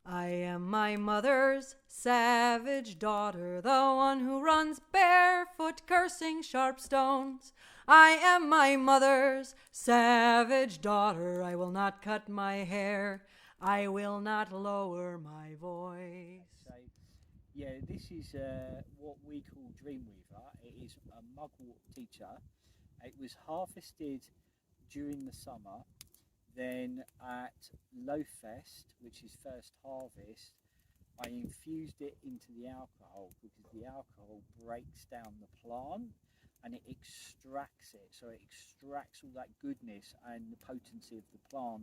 I am my mother's savage daughter, the one who runs barefoot cursing sharp stones. I am my mother's savage daughter, I will not cut my hair, I will not lower my voice. So, yeah, this is what we call Dreamweaver. It is a Mugwort tincture. It was harvested during the summer. Then at Lowfest, which is first harvest, I infused it into the alcohol because the alcohol breaks down the plant and it extracts it. So it extracts all that goodness, and the potency of the plant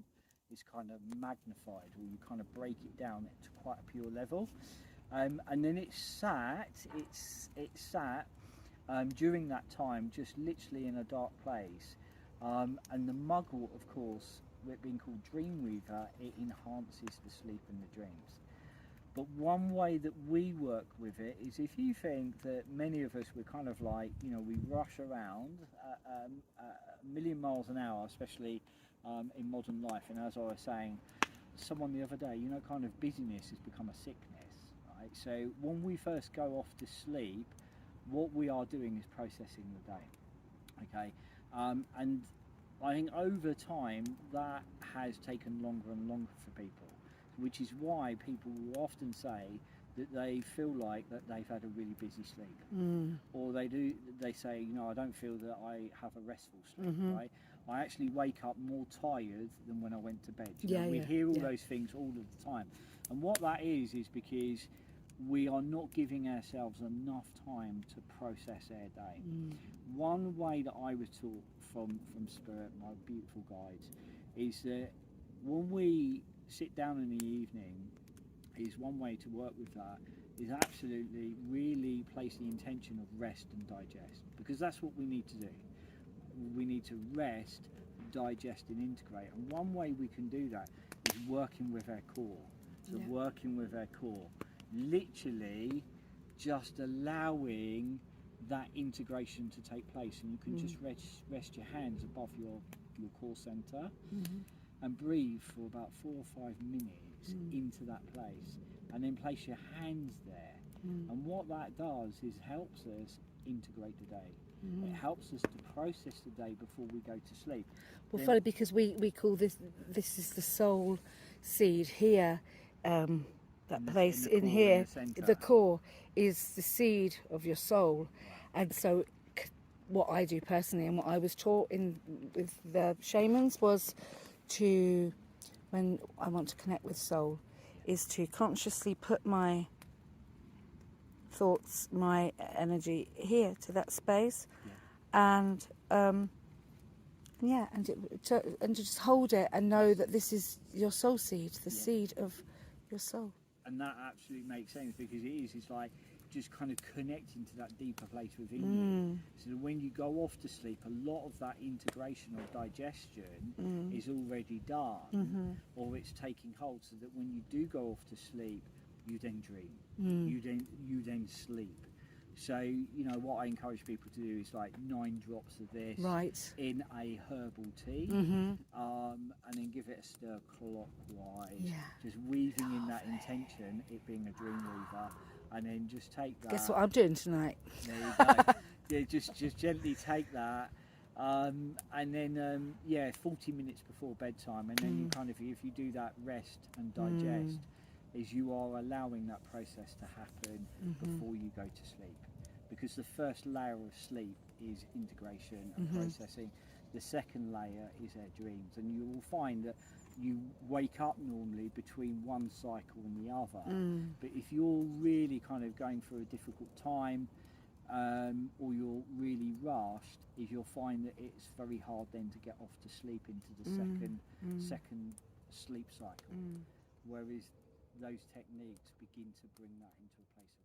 is kind of magnified, or you kind of break it down to quite a pure level. And then it sat during that time just literally in a dark place. And the mugwort, of course, it being called Dreamweaver, it enhances the sleep and the dreams. But one way that we work with it is, if you think that many of us, we're kind of like, we rush around a million miles an hour, especially in modern life. And as I was saying, someone the other day, kind of busyness has become a sickness, right? So when we first go off to sleep, what we are doing is processing the day, okay? And I think over time that has taken longer and longer for people, which is why people will often say that they feel like that they've had a really busy sleep, or they say, I don't feel that I have a restful sleep, right? I actually wake up more tired than when I went to bed. We hear all those things all of the time, and what that is because we are not giving ourselves enough time to process our day. One way that I was taught from Spirit, my beautiful guides, is that when we sit down in the evening, is one way to work with that, is absolutely really place the intention of rest and digest, because that's what we need to do. We need to rest, digest and integrate, and one way we can do that is working with our core. So working with our core, literally just allowing that integration to take place, and you can just rest your hands above your core center and breathe for about 4 or 5 minutes into that place, and then place your hands there. And what that does is helps us integrate the day. It helps us to process the day before we go to sleep. Well, funny, because we call this is the soul seed here. That place in here, the core is the seed of your soul. And so what I do personally, and what I was taught with the shamans, was to, when I want to connect with soul, is to consciously put my thoughts, my energy here to that space, and and to just hold it and know that this is your soul seed, the seed of your soul. And that absolutely makes sense, because it's like just kind of connecting to that deeper place within you. So that when you go off to sleep, a lot of that integration or digestion is already done, or it's taking hold, so that when you do go off to sleep, you then dream, you then sleep. So what I encourage people to do is like 9 drops of this in a herbal tea, and then give it a stir clockwise, just weaving in that intention, it being a Dreamweaver, and then just take that. Guess what I'm doing tonight? There you go. Yeah, just gently take that, and then 40 minutes before bedtime, and then you kind of, if you do that rest and digest, is you are allowing that process to happen before you go to sleep, because the first layer of sleep is integration and processing. The second layer is our dreams, and you will find that you wake up normally between one cycle and the other. But if you're really kind of going through a difficult time, or you're really rushed, is you'll find that it's very hard then to get off to sleep into the second sleep cycle. Whereas those techniques begin to bring that into a place of